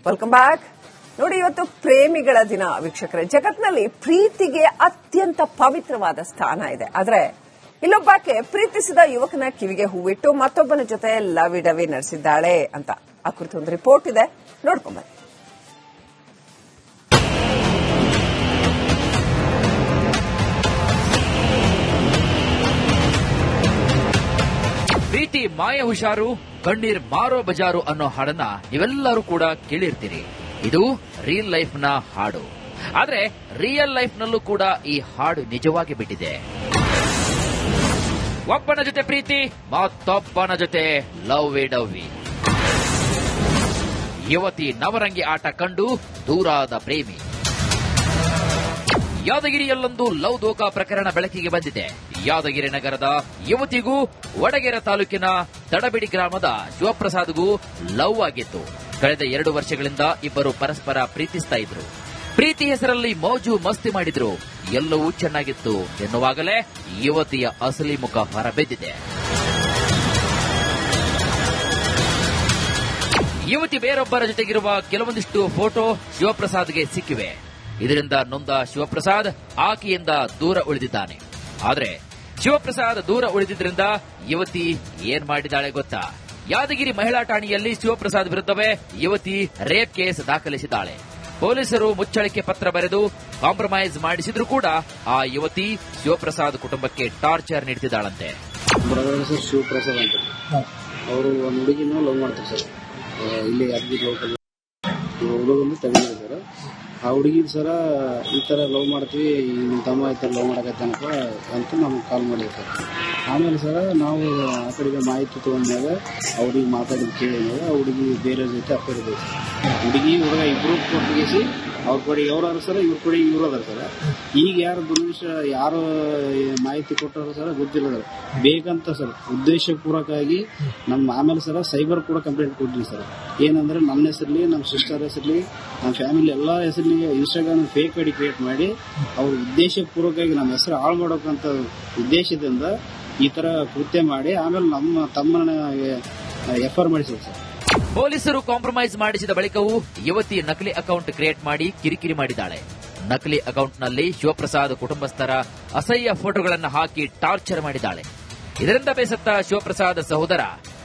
Welcome back. ನೋಡಿ, ಇವತ್ತು ಪ್ರೇಮಿಗಳ ದಿನ ವೀಕ್ಷಕರೇ. ಜಗತ್ನಲ್ಲಿ ಪ್ರೀತಿಗೆ ಅತ್ಯಂತ ಪವಿತ್ರವಾದ ಸ್ಥಾನ ಇದೆ. ಆದ್ರೆ ಇಲ್ಲೊಬ್ಬಾಕೆ ಪ್ರೀತಿಸಿದ ಯುವಕನ ಕಿವಿಗೆ ಹೂವಿಟ್ಟು ಮತ್ತೊಬ್ಬನ ಜೊತೆ ಲವಿ ಡವಿ ನಡೆಸಿದ್ದಾಳೆ ಅಂತ ಆ ಕುರಿತು ಒಂದು ರಿಪೋರ್ಟ್ ಇದೆ, ನೋಡ್ಕೊಂಬನ್ನಿ. ಪ್ರೀತಿ ಮಾಯ ಹುಷಾರು, ಕಣ್ಣೀರ್ ಮಾರೋ ಬಜಾರು ಅನ್ನೋ ಹಾಡನ್ನ ನೀವೆಲ್ಲರೂ ಕೂಡ ಕೇಳಿರ್ತೀರಿ. ಇದು ರಿಯಲ್ ಲೈಫ್ ನ ಹಾಡು. ಆದ್ರೆ ರಿಯಲ್ ಲೈಫ್ ನಲ್ಲೂ ಕೂಡ ಈ ಹಾಡು ನಿಜವಾಗಿ ಬಿಟ್ಟಿದೆ. ಒಬ್ಬನ ಜೊತೆ ಪ್ರೀತಿ, ಮತ್ತೊಬ್ಬನ ಜೊತೆ ಲವ್ ಡವ್ವಿ. ಯುವತಿ ನವರಂಗಿ ಆಟ ಕಂಡು ದೂರಾದ ಪ್ರೇಮಿ. ಯಾದಗಿರಿಯಲ್ಲೊಂದು ಲವ್ ದೋಖಾ ಪ್ರಕರಣ ಬೆಳಕಿಗೆ ಬಂದಿದೆ. ಯಾದಗಿರಿ ನಗರದ ಯುವತಿಗೂ ವಡಗೇರ ತಾಲೂಕಿನ ತಡಬಿಡಿ ಗ್ರಾಮದ ಶಿವಪ್ರಸಾದ್ಗೂ ಲವ್ ಆಗಿತ್ತು. ಕಳೆದ 2 ವರ್ಷಗಳಿಂದ ಇಬ್ಬರು ಪರಸ್ಪರ ಪ್ರೀತಿಸ್ತಾ ಇದ್ರು. ಪ್ರೀತಿ ಹೆಸರಲ್ಲಿ ಮೋಜು ಮಸ್ತಿ ಮಾಡಿದ್ರು. ಎಲ್ಲವೂ ಚೆನ್ನಾಗಿತ್ತು ಎನ್ನುವಾಗಲೇ ಯುವತಿಯ ಅಸಲಿ ಮುಖ ಹೊರಬಿದ್ದಿದೆ. ಯುವತಿ ಬೇರೊಬ್ಬರ ಜೊತೆಗಿರುವ ಕೆಲವೊಂದಿಷ್ಟು ಫೋಟೋ ಶಿವಪ್ರಸಾದ್ಗೆ ಸಿಕ್ಕಿವೆ. ಇದರಿಂದ ನೊಂದ ಶಿವಪ್ರಸಾದ್ ಆಕೆಯಿಂದ ದೂರ ಉಳಿದಿದ್ದಾನೆ. ಆದ್ರೆ ಶಿವಪ್ರಸಾದ್ ದೂರ ಉಳಿದಿದ್ರಿಂದ ಯುವತಿ ಏನ್ ಮಾಡಿದಾಳೆ ಗೊತ್ತಾ? ಯಾದಗಿರಿ ಮಹಿಳಾ ಠಾಣೆಯಲ್ಲಿ ಶಿವಪ್ರಸಾದ್ ವಿರುದ್ಧವೇ ಯುವತಿ ರೇಪ್ ಕೇಸ್ ದಾಖಲಿಸಿದ್ದಾಳೆ. ಪೊಲೀಸರು ಮುಚ್ಚಳಿಕೆ ಪತ್ರ ಬರೆದು ಕಾಂಪ್ರಮೈಸ್ ಮಾಡಿಸಿದ್ರು ಕೂಡ ಆ ಯುವತಿ ಶಿವಪ್ರಸಾದ್ ಕುಟುಂಬಕ್ಕೆ ಟಾರ್ಚರ್ ನೀಡುತ್ತಿದ್ದಾಳಂತೆ. ಶಿವಪ್ರಸಾದ್ ಅಂತ ಅವರು ಒಂದು ಹುಡುಗಿನ ಲವ್ ಮಾಡ್ತಾರೆ ಸರ್. ಇಲ್ಲಿ ಯಾದಗಿರಿ ಲೋಕಲ್ ಹುಡುಗಂದು ತೆಗೆದಿದ್ದಾರೆ ಸರ್. ಆ ಹುಡುಗಿ ಸರ ಈ ಥರ ಲವ್ ಮಾಡ್ತೀವಿ, ನಿಮ್ಮ ತಮ್ಮ ಈ ಥರ ಲವ್ ಮಾಡಕತ್ತಾನಪ್ಪ ಅಂತ ನಮ್ಗೆ ಕಾಲ್ ಮಾಡಿದೆ ಸರ್. ಆಮೇಲೆ ಸರ ನಾವು ಆ ಕಡೆಗೆ ಮಾಹಿತಿ ತೊಗೊಂಡಾಗ ಅವ್ರಿಗೆ ಮಾತಾಡಿದ ಕೇಳಿದಾಗ ಆ ಹುಡುಗಿ ಬೇರೆ ಜೊತೆ ಅಪ್ಪಿರ್ಬೇಕು. ಹುಡುಗಿ ಹುಡುಗ ಇಬ್ಬರು ಕೊಟ್ಟಿಗೆಸಿ ಅವ್ರ ಕಡೆಗೆ ಅವ್ರು ಸರ, ಇವ್ರ ಕಡೆಗೆ ಇವ್ರು ಅದಾರ ಸರ. ಈಗ ಯಾರು ಮನುಷ್ಯ ಯಾರು ಮಾಹಿತಿ ಕೊಟ್ಟಾರ ಸರ ಗೊತ್ತಿಲ್ಲ ಸರ್. ಬೇಕಂತ ಸರ್ ಉದ್ದೇಶಪೂರ್ವಕವಾಗಿ ನಮ್ಮ ಆಮೇಲೆ ಸರ ಸೈಬರ್ ಕೂಡ ಕಂಪ್ಲೇಂಟ್ ಕೊಟ್ಟಿವಿ ಸರ್. ಏನಂದ್ರೆ ನನ್ನ ಹೆಸರಲ್ಲಿ, ನಮ್ಮ ಸಿಸ್ಟರ್ ಹೆಸರಲ್ಲಿ, ನಮ್ಮ ಫ್ಯಾಮಿಲಿ ಎಲ್ಲ ಹೆಸರಿಗೆ ಇನ್ಸ್ಟಾಗ್ರಾಮ್ ಫೇಕ್ ಐಡಿ ಕ್ರಿಯೇಟ್ ಮಾಡಿ ಅವ್ರ ಉದ್ದೇಶಪೂರ್ವಕವಾಗಿ ನಮ್ಮ ಹೆಸರು ಹಾಳು ಮಾಡೋಕಂತ ಉದ್ದೇಶದಿಂದ ಈ ತರ ಕೃತ್ಯ ಮಾಡಿ ಆಮೇಲೆ ನಮ್ಮ ತಮ್ಮನ ಎಫ್ಐಆರ್ ಮಾಡಿಸಿದ್ರು ಸರ್. ಪೊಲೀಸರು ಕಾಂಪ್ರಮೈಸ್ ಮಾಡಿಸಿದ ಬಳಿಕವೂ ಯುವತಿ ನಕಲಿ ಅಕೌಂಟ್ ಕ್ರಿಯೇಟ್ ಮಾಡಿ ಕಿರಿಕಿರಿ ಮಾಡಿದ್ದಾಳೆ. ನಕಲಿ ಅಕೌಂಟ್ನಲ್ಲಿ ಶಿವಪ್ರಸಾದ್ ಕುಟುಂಬಸ್ಥರ ಅಸಹ್ಯ ಫೋಟೋಗಳನ್ನು ಹಾಕಿ ಟಾರ್ಚರ್ ಮಾಡಿದ್ದಾಳೆ. ಇದರಿಂದ ಬೇಸತ್ತ ಶಿವಪ್ರಸಾದ್ ಸಹೋದರ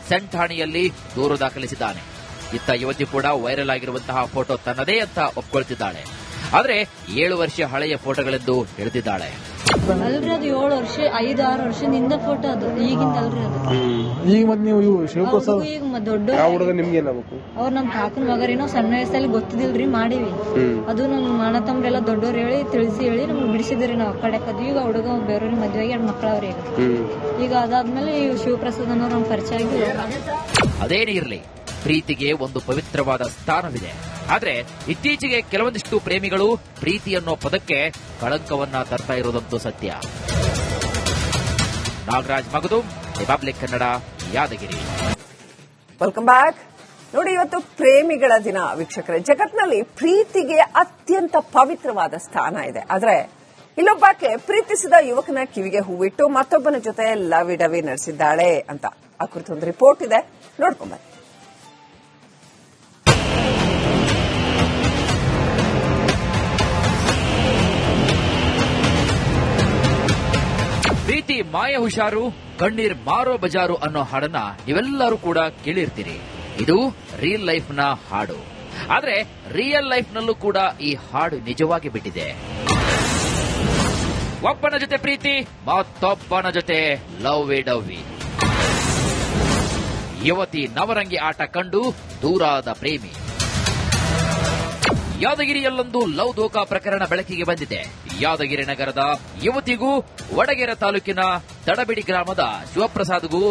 ಸೆಂಟ್ ಠಾಣೆಯಲ್ಲಿ ದೂರು ದಾಖಲಿಸಿದ್ದಾನೆ. ಇತ್ತ ಯುವತಿ ಕೂಡ ವೈರಲ್ ಆಗಿರುವಂತಹ ಫೋಟೋ ತನ್ನದೇ ಅಂತ ಒಪ್ಕೊಳ್ತಿದ್ದಾಳೆ. ಆದ್ರೆ 7 ವರ್ಷ ಹಳೆಯ ಫೋಟೋಗಳೆಂದು ಹೇಳಿದ್ದಾಳೆ. ಅಲ್ರಿ ಅದು 7 ವರ್ಷ 5-6 ವರ್ಷದಿಂದ ಫೋಟೋ ಅದು, ಈಗಿಂದ ಅಲ್ರಿ ಅದು. ಈಗ ಮತ್ತೆ ನೀವು ಶಿವಪ್ರಸಾದ್ ಈಗ ದೊಡ್ಡ ನಿಮ್ಗೆ ಏನಾಗಬೇಕು? ಅವ್ರು ನಮ್ ಕಾಕನ ಮಗರೇನೋ ಸಣ್ಣ ವಯಸ್ಸಲ್ಲಿ ಗೊತ್ತಿದಿಲ್ರಿ ಮಾಡೀವಿ. ಅದು ನಮ್ ಅಣ್ಣ ತಮ್ಮರೆಲ್ಲ ದೊಡ್ಡವ್ರು ಹೇಳಿ ತಿಳಿಸಿ ಹೇಳಿ ನಮ್ಗೆ ಬಿಡಿಸಿದ್ರಿ ನಾವು ಆ ಕಡೆ. ಈಗ ಹುಡುಗ ಬೇರೆಯವ್ರಿಗೆ ಮದ್ವೆಗೆ 2 ಮಕ್ಕಳವ್ರಿ. ಈಗ ಅದಾದ್ಮೇಲೆ ಶಿವಪ್ರಸಾದ್ ಅನ್ನೋರು ನಮ್ಗೆ ಪರಿಚಯ ಆಗಿ. ಅದೇನೇ ಇರಲಿ, ಪ್ರೀತಿಗೆ ಒಂದು ಪವಿತ್ರವಾದ ಸ್ಥಾನವಿದೆ. ಆದ್ರೆ ಇತ್ತೀಚೆಗೆ ಕೆಲವೊಂದಿಷ್ಟು ಪ್ರೇಮಿಗಳು ಪ್ರೀತಿ ಅನ್ನೋ ಪದಕ್ಕೆ ಕಳಂಕವನ್ನ ತರ್ತಾ ಇರೋದಂತೂ ಸತ್ಯ. Nagaraj Magadum, Republic Kannada, Yadgir. Welcome back. ನೋಡಿ, ಇವತ್ತು ಪ್ರೇಮಿಗಳ ದಿನ ವೀಕ್ಷಕರೇ. ಜಗತ್ನಲ್ಲಿ ಪ್ರೀತಿಗೆ ಅತ್ಯಂತ ಪವಿತ್ರವಾದ ಸ್ಥಾನ ಇದೆ. ಆದ್ರೆ ಇಲ್ಲೊಬ್ಬಾಕೆ ಪ್ರೀತಿಸಿದ ಯುವಕನ ಕಿವಿಗೆ ಹೂವಿಟ್ಟು ಮತ್ತೊಬ್ಬನ ಜೊತೆ ಲವಿ ಡವಿ ನಡೆಸಿದ್ದಾಳೆ ಅಂತ ಆ ಕುರಿತು ಒಂದು ರಿಪೋರ್ಟ್ ಇದೆ, ನೋಡ್ಕೊಂಬನ್ನಿ. ಪ್ರೀತಿ ಮಾಯ ಹುಷಾರು, ಕಣ್ಣೀರ್ ಮಾರೋ ಬಜಾರು ಅನ್ನೋ ಹಾಡನ್ನ ನೀವೆಲ್ಲರೂ ಕೂಡ ಕೇಳಿರ್ತೀರಿ. ಇದು ರಿಯಲ್ ಲೈಫ್ ನ ಹಾಡು. ಆದ್ರೆ ರಿಯಲ್ ಲೈಫ್ ನಲ್ಲೂ ಕೂಡ ಈ ಹಾಡು ನಿಜವಾಗಿ ಬಿಟ್ಟಿದೆ. ಒಬ್ಬನ ಜೊತೆ ಪ್ರೀತಿ, ಮತ್ತೊಬ್ಬನ ಜೊತೆ ಲವ್ ಡವ್ವಿ. ಯುವತಿ ನವರಂಗಿ ಆಟ ಕಂಡು ದೂರಾದ ಪ್ರೇಮಿ. ಯಾದಗಿರಿಯಲ್ಲೊಂದು ಲವ್ ದೋಖಾ ಪ್ರಕರಣ ಬೆಳಕಿಗೆ ಬಂದಿದೆ. ಯಾದಗಿರಿ ನಗರದ ಯುವತಿಗೂ ವಡಗೇರ ತಾಲೂಕಿನ ತಡಬಿಡಿ ಗ್ರಾಮದ ಶಿವಪ್ರಸಾದ್ಗೂ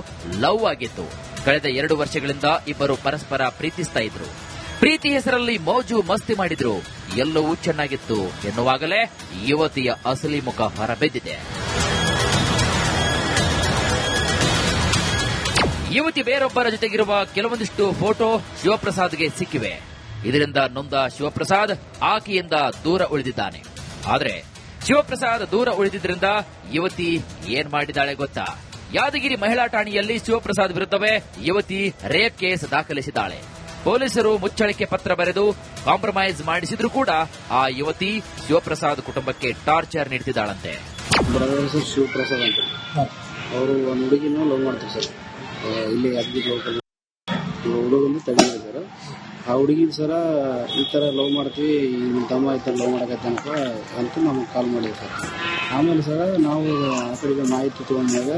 ಲವ್ ಆಗಿತ್ತು. ಕಳೆದ 2 ವರ್ಷಗಳಿಂದ ಇಬ್ಬರು ಪರಸ್ಪರ ಪ್ರೀತಿಸ್ತಾ ಇದ್ರು. ಪ್ರೀತಿ ಹೆಸರಲ್ಲಿ ಮೋಜು ಮಸ್ತಿ ಮಾಡಿದ್ರು. ಎಲ್ಲವೂ ಚೆನ್ನಾಗಿತ್ತು ಎನ್ನುವಾಗಲೇ ಯುವತಿಯ ಅಸಲಿ ಮುಖ ಹೊರಬಿದ್ದಿದೆ. ಯುವತಿ ಬೇರೊಬ್ಬರ ಜೊತೆಗಿರುವ ಕೆಲವೊಂದಿಷ್ಟು ಫೋಟೋ ಶಿವಪ್ರಸಾದ್ಗೆ ಸಿಕ್ಕಿವೆ. ಇದರಿಂದ ನೊಂದ ಶಿವಪ್ರಸಾದ್ ಆಕೆಯಿಂದ ದೂರ ಉಳಿದಿದ್ದಾನೆ. ಆದ್ರೆ ಶಿವಪ್ರಸಾದ್ ದೂರ ಉಳಿದಿದ್ರಿಂದ ಯುವತಿ ಏನ್ ಮಾಡಿದಾಳೆ ಗೊತ್ತಾ? ಯಾದಗಿರಿ ಮಹಿಳಾ ಠಾಣೆಯಲ್ಲಿ ಶಿವಪ್ರಸಾದ್ ವಿರುದ್ಧವೇ ಯುವತಿ ರೇಪ್ ಕೇಸ್ ದಾಖಲಿಸಿದ್ದಾಳೆ. ಪೊಲೀಸರು ಮುಚ್ಚಳಿಕೆ ಪತ್ರ ಬರೆದು ಕಾಂಪ್ರಮೈಸ್ ಮಾಡಿಸಿದ್ರೂ ಕೂಡ ಆ ಯುವತಿ ಶಿವಪ್ರಸಾದ್ ಕುಟುಂಬಕ್ಕೆ ಟಾರ್ಚರ್ ನೀಡುತ್ತಿದ್ದಾಳಂತೆ. ಬ್ರದರ್ ಹೆಸರು ಶಿವಪ್ರಸಾದ್ ಅಂತ. ಅವರು ಒಂದು ಹುಡುಗಿನೂ ಲವ್ ಮಾಡ್ತಾರೆ ಸರ್. ಇಲ್ಲಿ ಯಾದಗಿರಿ ಲೋಕಲ್ ಹುಡುಗಂದು ತಗೊಂಡಿದ್ದಾರೆ ಸರ್. ಆ ಹುಡುಗಿನ ಸರ ಈ ಥರ ಲವ್ ಮಾಡ್ತೀವಿ, ನಿಮ್ಮ ತಮ್ಮ ಈ ಥರ ಲವ್ ಮಾಡಕತ್ತನಪ್ಪ ಅಂತ ನಮಗೆ ಕಾಲ್ ಮಾಡಿದ್ವಿ ಸರ್. ಆಮೇಲೆ ಸರ ನಾವು ಆ ಕಡೆಗೆ ಮಾಹಿತಿ ತೊಗೊಂಡಾಗ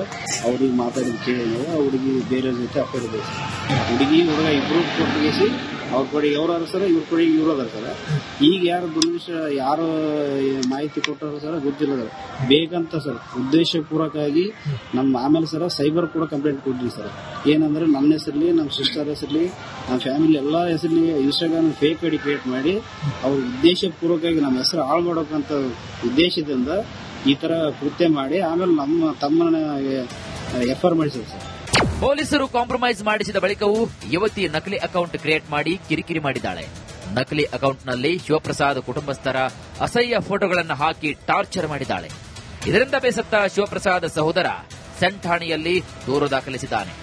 ಅವ್ರಿಗೆ ಮಾತಾಡಿದ ಕೇಳಿದಾಗ ಆ ಹುಡುಗಿ ಬೇರೆಯವ್ರ ಜೊತೆ ಅಪ್ಪಿಡ್ಬೇಕು ಸರ್. ಹುಡುಗಿ ಹುಡುಗ ಇಬ್ಬರು ಕೊಟ್ಟಿಗೆಸಿ ಅವ್ರ ಕಡೆಗೆ ಅವ್ರು ಅದಾರ ಸರ್, ಇವ್ರ ಕಡೆಗೆ ಇವ್ರು ಅದಾರ ಸರ್. ಈಗ ಯಾರು ದುರ್ವಿಷ ಯಾರು ಮಾಹಿತಿ ಕೊಟ್ಟಾರ ಸರ್ ಗೊತ್ತಿಲ್ಲ ಸರ್. ಬೇಕಂತ ಸರ್ ಉದ್ದೇಶಪೂರ್ವಕವಾಗಿ ನಮ್ಮ ಆಮೇಲೆ ಸರ್ ಸೈಬರ್ ಕೂಡ ಕಂಪ್ಲೇಂಟ್ ಕೊಟ್ಟಿವಿ ಸರ್. ಏನಂದ್ರೆ ನನ್ನ ಹೆಸರಲ್ಲಿ, ನಮ್ಮ ಸಿಸ್ಟರ್ ಹೆಸರಲ್ಲಿ, ನಮ್ಮ ಫ್ಯಾಮಿಲಿ ಎಲ್ಲ ಹೆಸರಲ್ಲಿ ಇನ್ಸ್ಟಾಗ್ರಾಮ್ ಫೇಕ್ ಐಡಿ ಕ್ರಿಯೇಟ್ ಮಾಡಿ ಅವ್ರ ಉದ್ದೇಶಪೂರ್ವಕವಾಗಿ ನಮ್ಮ ಹೆಸರು ಹಾಳು ಮಾಡೋಕಂತ ಉದ್ದೇಶದಿಂದ ಈ ತರ ಕೃತ್ಯ ಮಾಡಿ ಆಮೇಲೆ ನಮ್ಮ ತಮ್ಮನ ಎಫ್ಐಆರ್ ಮಾಡಿಸಿದ್ರು ಸರ್. ಪೊಲೀಸರು ಕಾಂಪ್ರಮೈಸ್ ಮಾಡಿಸಿದ ಬಳಿಕವೂ ಯುವತಿ ನಕಲಿ ಅಕೌಂಟ್ ಕ್ರಿಯೇಟ್ ಮಾಡಿ ಕಿರಿಕಿರಿ ಮಾಡಿದ್ದಾಳೆ. ನಕಲಿ ಅಕೌಂಟ್ನಲ್ಲಿ ಶಿವಪ್ರಸಾದ್ ಕುಟುಂಬಸ್ಥರ ಅಸಹ್ಯ ಫೋಟೋಗಳನ್ನು ಹಾಕಿ ಟಾರ್ಚರ್ ಮಾಡಿದ್ದಾಳೆ. ಇದರಿಂದ ಬೇಸತ್ತ ಶಿವಪ್ರಸಾದ್ ಸಹೋದರ ಸೆಂಟ್ ಠಾಣೆಯಲ್ಲಿ ದೂರು ದಾಖಲಿಸಿದ್ದಾನೆ.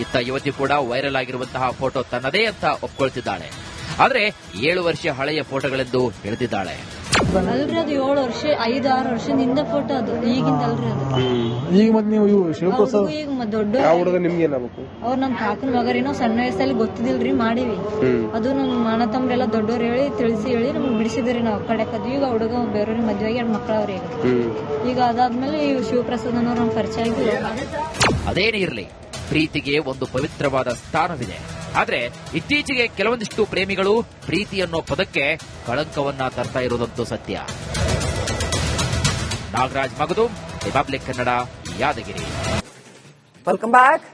ಇತ್ತ ಯುವತಿ ಕೂಡ ವೈರಲ್ ಆಗಿರುವಂತಹ ಫೋಟೋ ತನ್ನದೇ ಅಂತ ಒಪ್ಕೊಳ್ತಿದ್ದಾಳೆ. ಆದರೆ 7 ವರ್ಷ ಹಳೆಯ ಫೋಟೋಗಳೆಂದು ಹೇಳಿದ್ದಾಳೆ. ಅಲ್ರಿ ಅದು 7 ವರ್ಷ 5-6 ವರ್ಷದಿಂದ ಫೋಟೋ ಅದು, ಈಗಿಂದ ಅಲ್ರಿ ಅದು. ಈಗ ಮತ್ತೆ ನೀವು ಇವು ಶಿವಪ್ರಸಾದ್ ಈಗ ದೊಡ್ಡ ಯಾವ ಹುಡುಗ ನಿಮ್ಗೆ ಏನಾಗಬೇಕು? ಅವ್ರು ನಮ್ ಕಾಕನ ಮಗರೇನೋ ಸಣ್ಣ ವಯಸ್ಸಲ್ಲಿ ಗೊತ್ತಿದಿಲ್ರಿ ಮಾಡಿವಿ. ಅದು ನಮ್ ಅಣ್ಣ ತಮ್ಮರೆಲ್ಲ ದೊಡ್ಡವ್ರು ಹೇಳಿ ತಿಳಿಸಿ ಹೇಳಿ ನಮ್ಗೆ ಬಿಡಿಸಿದ್ರಿ ನಾವು ಕಡೆಕದು. ಈಗ ಹುಡುಗ ಬೇರೆಯವ್ರ ಮದ್ವೆಗೆ 2 ಮಕ್ಕಳವ್ರಿ. ಈಗ ಅದಾದ್ಮೇಲೆ ಶಿವಪ್ರಸಾದ್ ಅನ್ನೋರು ನಮ್ ಪರಿಚಯ ಆಗಿ. ಅದೇನೇ ಇರಲಿ, ಪ್ರೀತಿಗೆ ಒಂದು ಪವಿತ್ರವಾದ ಸ್ಥಾನವಿದೆ. ಆದ್ರೆ ಇತ್ತೀಚೆಗೆ ಕೆಲವೊಂದಿಷ್ಟು ಪ್ರೇಮಿಗಳು ಪ್ರೀತಿ ಅನ್ನೋ ಪದಕ್ಕೆ ಕಳಂಕವನ್ನ ತರ್ತಾ ಇರುವುದಂತೂ ಸತ್ಯ. Nagaraj Magadum, Republic Kannada, Yadgir. Welcome back.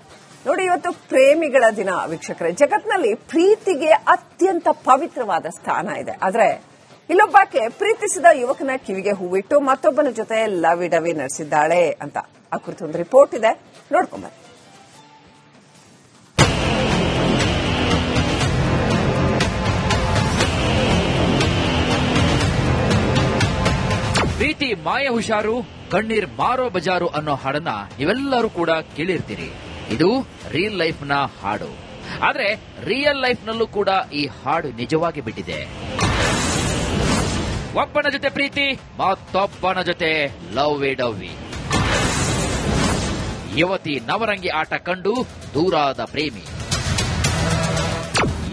ನೋಡಿ, ಇವತ್ತು ಪ್ರೇಮಿಗಳ ದಿನ ವೀಕ್ಷಕರೇ. ಜಗತ್ನಲ್ಲಿ ಪ್ರೀತಿಗೆ ಅತ್ಯಂತ ಪವಿತ್ರವಾದ ಸ್ಥಾನ ಇದೆ. ಆದ್ರೆ ಇಲ್ಲೊಬ್ಬಾಕೆ ಪ್ರೀತಿಸಿದ ಯುವಕನ ಕಿವಿಗೆ ಹೂವಿಟ್ಟು ಮತ್ತೊಬ್ಬನ ಜೊತೆ ಲವಿ ಡವಿ ನಡೆಸಿದ್ದಾಳೆ ಅಂತ ಆ ಕುರಿತು ಒಂದು ರಿಪೋರ್ಟ್ ಇದೆ, ನೋಡ್ಕೊಂಬನ್ನಿ. ಪ್ರೀತಿ ಮಾಯ ಹುಷಾರು, ಕಣ್ಣೀರ್ ಮಾರೋ ಬಜಾರು ಅನ್ನೋ ಹಾಡನ್ನ ನೀವೆಲ್ಲರೂ ಕೂಡ ಕೇಳಿರ್ತೀರಿ. ಇದು ರಿಯಲ್ ಲೈಫ್ ನ ಹಾಡು. ಆದ್ರೆ ರಿಯಲ್ ಲೈಫ್ ನಲ್ಲೂ ಕೂಡ ಈ ಹಾಡು ನಿಜವಾಗಿ ಬಿಟ್ಟಿದೆ. ಒಬ್ಬನ ಜೊತೆ ಪ್ರೀತಿ, ಮತ್ತೊಬ್ಬನ ಜೊತೆ ಲವ್ ಡವ್ವಿ. ಯುವತಿ ನವರಂಗಿ ಆಟ ಕಂಡು ದೂರಾದ ಪ್ರೇಮಿ.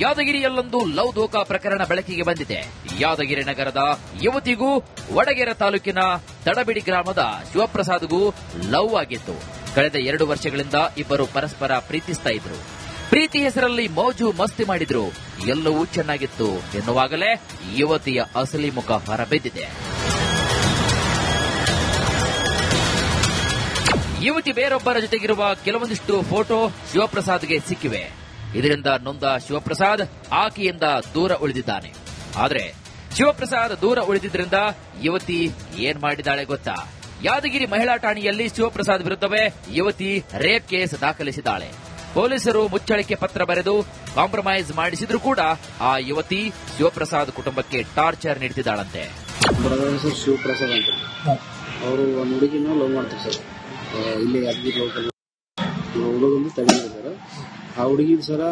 ಯಾದಗಿರಿಯಲ್ಲೊಂದು ಲವ್ ದೋಖಾ ಪ್ರಕರಣ ಬೆಳಕಿಗೆ ಬಂದಿದೆ. ಯಾದಗಿರಿ ನಗರದ ಯುವತಿಗೂ ವಡಗೇರ ತಾಲೂಕಿನ ತಡಬಿಡಿ ಗ್ರಾಮದ ಶಿವಪ್ರಸಾದ್ಗೂ ಲವ್ ಆಗಿತ್ತು. ಕಳೆದ 2 ವರ್ಷಗಳಿಂದ ಇಬ್ಬರು ಪರಸ್ಪರ ಪ್ರೀತಿಸ್ತಾ ಇದ್ರು. ಪ್ರೀತಿ ಹೆಸರಲ್ಲಿ ಮೋಜು ಮಸ್ತಿ ಮಾಡಿದ್ರು. ಎಲ್ಲವೂ ಚೆನ್ನಾಗಿತ್ತು ಎನ್ನುವಾಗಲೇ ಯುವತಿಯ ಅಸಲಿ ಮುಖ ಹೊರಬಿದ್ದಿದೆ. ಯುವತಿ ಬೇರೊಬ್ಬರ ಜೊತೆಗಿರುವ ಕೆಲವೊಂದಿಷ್ಟು ಫೋಟೋ ಶಿವಪ್ರಸಾದ್ಗೆ ಸಿಕ್ಕಿವೆ. ಇದರಿಂದ ನೊಂದ ಶಿವಪ್ರಸಾದ್ ಆಕೆಯಿಂದ ದೂರ ಉಳಿದಿದ್ದಾನೆ. ಆದರೆ ಶಿವಪ್ರಸಾದ್ ದೂರ ಉಳಿದಿದ್ರಿಂದ ಯುವತಿ ಏನ್ ಮಾಡಿದಾಳೆ ಗೊತ್ತಾ? ಯಾದಗಿರಿ ಮಹಿಳಾ ಠಾಣೆಯಲ್ಲಿ ಶಿವಪ್ರಸಾದ್ ವಿರುದ್ಧವೇ ಯುವತಿ ರೇಪ್ ಕೇಸ್ ದಾಖಲಿಸಿದ್ದಾಳೆ. ಪೊಲೀಸರು ಮುಚ್ಚಳಿಕೆ ಪತ್ರ ಬರೆದು ಕಾಂಪ್ರಮೈಸ್ ಮಾಡಿಸಿದ್ರೂ ಕೂಡ ಆ ಯುವತಿ ಶಿವಪ್ರಸಾದ್ ಕುಟುಂಬಕ್ಕೆ ಟಾರ್ಚರ್ ನೀಡುತ್ತಿದ್ದಾಳಂತೆ. ಬ್ರದರ್ ಹೆಸರು ಶಿವಪ್ರಸಾದ್ ಅಂತ. ಅವರು ಒಂದು ಹುಡುಗಿನೂ ಲವ್ ಮಾಡ್ತಾರೆ ಸರ್. ಇಲ್ಲಿ ಯಾದಗಿರಿ ಲೋಕಲ್ ಹುಡುಗಂದು ತಗೊಂಡಿದ್ದಾರೆ ಸರ್. ಆ ಹುಡುಗಿನ ಸರ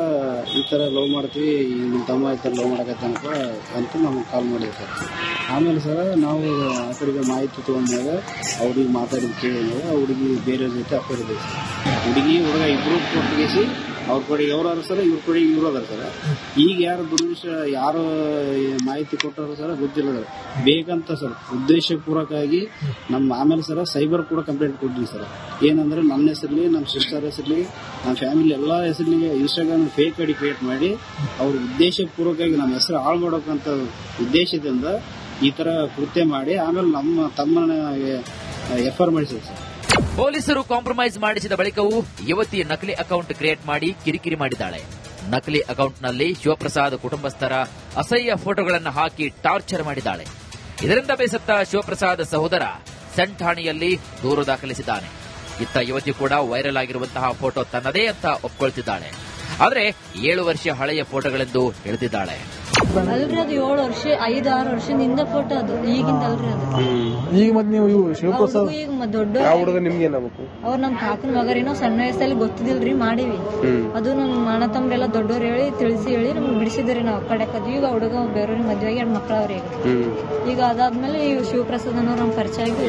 ಈ ಥರ ಲವ್ ಮಾಡ್ತೀವಿ, ನಿಮ್ಮ ತಮ್ಮ ಈ ಥರ ಲವ್ ಮಾಡಕತ್ತನಪ್ಪ ಅಂತ ನಮಗೆ ಕಾಲ್ ಮಾಡಿದ್ವಿ ಸರ್. ಆಮೇಲೆ ಸರ ನಾವು ಆ ಕಡೆಗೆ ಮಾಹಿತಿ ತೊಗೊಂಡಾಗ ಅವ್ರಿಗೆ ಮಾತಾಡಿದ ಕೇಳಿದಾಗ ಆ ಹುಡುಗಿ ಬೇರೆಯವ್ರ ಜೊತೆ ಅಪ್ಪಿಡ್ಬೇಕು ಸರ್. ಹುಡುಗಿ ಹುಡುಗ ಇಬ್ಬರು ಕೊಟ್ಟಿಗೆಸಿ ಅವ್ರ ಕಡೆಗೆ ಅವ್ರು ಅದಾರ ಸರ್, ಇವ್ರ ಕಡೆಗೆ ಇವ್ರು ಅದಾರ ಸರ್. ಈಗ ಯಾರು ದುರ್ವಿಷ ಯಾರು ಮಾಹಿತಿ ಕೊಟ್ಟಾರ ಸರ್ ಗೊತ್ತಿಲ್ಲ ಸರ್. ಬೇಕಂತ ಸರ್ ಉದ್ದೇಶಪೂರ್ವಕವಾಗಿ ನಮ್ಮ ಆಮೇಲೆ ಸರ್ ಸೈಬರ್ ಕೂಡ ಕಂಪ್ಲೇಂಟ್ ಕೊಟ್ಟಿವಿ ಸರ್. ಏನಂದ್ರೆ ನನ್ನ ಹೆಸರಲ್ಲಿ, ನಮ್ಮ ಸಿಸ್ಟರ್ ಹೆಸರಲ್ಲಿ, ನಮ್ಮ ಫ್ಯಾಮಿಲಿ ಎಲ್ಲ ಹೆಸರಲ್ಲಿ ಇನ್ಸ್ಟಾಗ್ರಾಮ್ ಫೇಕ್ ಐಡಿ ಕ್ರಿಯೇಟ್ ಮಾಡಿ ಅವ್ರ ಉದ್ದೇಶಪೂರ್ವಕವಾಗಿ ನಮ್ಮ ಹೆಸರು ಹಾಳು ಮಾಡೋಕಂತ ಉದ್ದೇಶದಿಂದ ಈ ತರ ಕೃತ್ಯ ಮಾಡಿ ಆಮೇಲೆ ನಮ್ಮ ತಮ್ಮನ ಎಫ್ಐಆರ್ ಮಾಡಿಸಿದ್ರು ಸರ್. ಪೊಲೀಸರು ಕಾಂಪ್ರಮೈಸ್ ಮಾಡಿಸಿದ ಬಳಿಕವೂ ಯುವತಿ ನಕಲಿ ಅಕೌಂಟ್ ಕ್ರಿಯೇಟ್ ಮಾಡಿ ಕಿರಿಕಿರಿ ಮಾಡಿದ್ದಾಳೆ. ನಕಲಿ ಅಕೌಂಟ್ನಲ್ಲಿ ಶಿವಪ್ರಸಾದ್ ಕುಟುಂಬಸ್ಥರ ಅಸಹ್ಯ ಫೋಟೋಗಳನ್ನು ಹಾಕಿ ಟಾರ್ಚರ್ ಮಾಡಿದ್ದಾಳೆ. ಇದರಿಂದ ಬೇಸತ್ತ ಶಿವಪ್ರಸಾದ್ ಸಹೋದರ ಸೆಂಟ್ ಠಾಣೆಯಲ್ಲಿ ದೂರು ದಾಖಲಿಸಿದ್ದಾನೆ. ಇತ್ತ ಯುವತಿ ಕೂಡ ವೈರಲ್ ಆಗಿರುವಂತಹ ಫೋಟೋ ತನ್ನದೇ ಅಂತ ಒಪ್ಕೊಳ್ತಿದ್ದಾಳೆ. ಆದರೆ 7 ವರ್ಷ ಹಳೆಯ ಫೋಟೋಗಳೆಂದು ಹೇಳಿದ್ದಾಳೆ. ಅಲ್ರಿ ಅದು 7 ವರ್ಷ 5-6 ವರ್ಷದಿಂದ ಫೋಟೋ ಅದು ಈಗಿಂದ ಅಲ್ರಿ ಅದು. ಈಗ ಮತ್ತೆ ನೀವು ಇವು ಶಿವಪ್ರಸಾದ್ ಅವ್ರಿಗೂ ಈಗ ದೊಡ್ಡ ಯಾವ ಹುಡುಗ ನಿಮ್ಗೆ ಏನಾಗಬೇಕು? ಅವ್ರು ನಮ್ ಕಾಕನ ಮಗರೇನೋ ಸಣ್ಣ ವಯಸ್ಸಲ್ಲಿ ಗೊತ್ತಿದಿಲ್ರಿ ಮಾಡೀವಿ. ಅದು ನಮ್ಮ ಅಣ್ಣ ತಮ್ಮರೆಲ್ಲ ದೊಡ್ಡವ್ರು ಹೇಳಿ ತಿಳಿಸಿ ಹೇಳಿ ನಮ್ಗೆ ಬಿಡಿಸಿದ್ರಿ ನಾವು ಕಡೆಕದು. ಈಗ ಹುಡುಗ ಬೇರೆಯವ್ರಿಗೆ ಮದ್ವೆಗೆ 2 ಮಕ್ಕಳವ್ರಿ ಈಗ ಅದಾದ್ಮೇಲೆ ಇವ್ ಶಿವಪ್ರಸಾದ್ ಅನ್ನೋರು ನಮ್ ಪರಿಚಯ ಆಗಿ.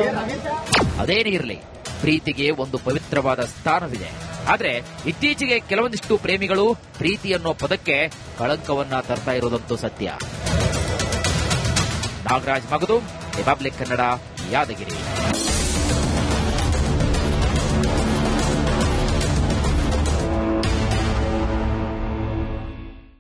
ಅದೇನೇ ಇರಲಿ, ಪ್ರೀತಿಗೆ ಒಂದು ಪವಿತ್ರವಾದ ಸ್ಥಾನವಿದೆ. ಆದ್ರೆ ಇತ್ತೀಚೆಗೆ ಕೆಲವೊಂದಿಷ್ಟು ಪ್ರೇಮಿಗಳು ಪ್ರೀತಿ ಅನ್ನೋ ಪದಕ್ಕೆ ಕಳಂಕವನ್ನ ತರ್ತಾ ಇರೋದಂತೂ ಸತ್ಯ. ನಾಗರಾಜ್ ಮಗದು, ರಿಪಬ್ಲಿಕ್ ಕನ್ನಡ, ಯಾದಗಿರಿ.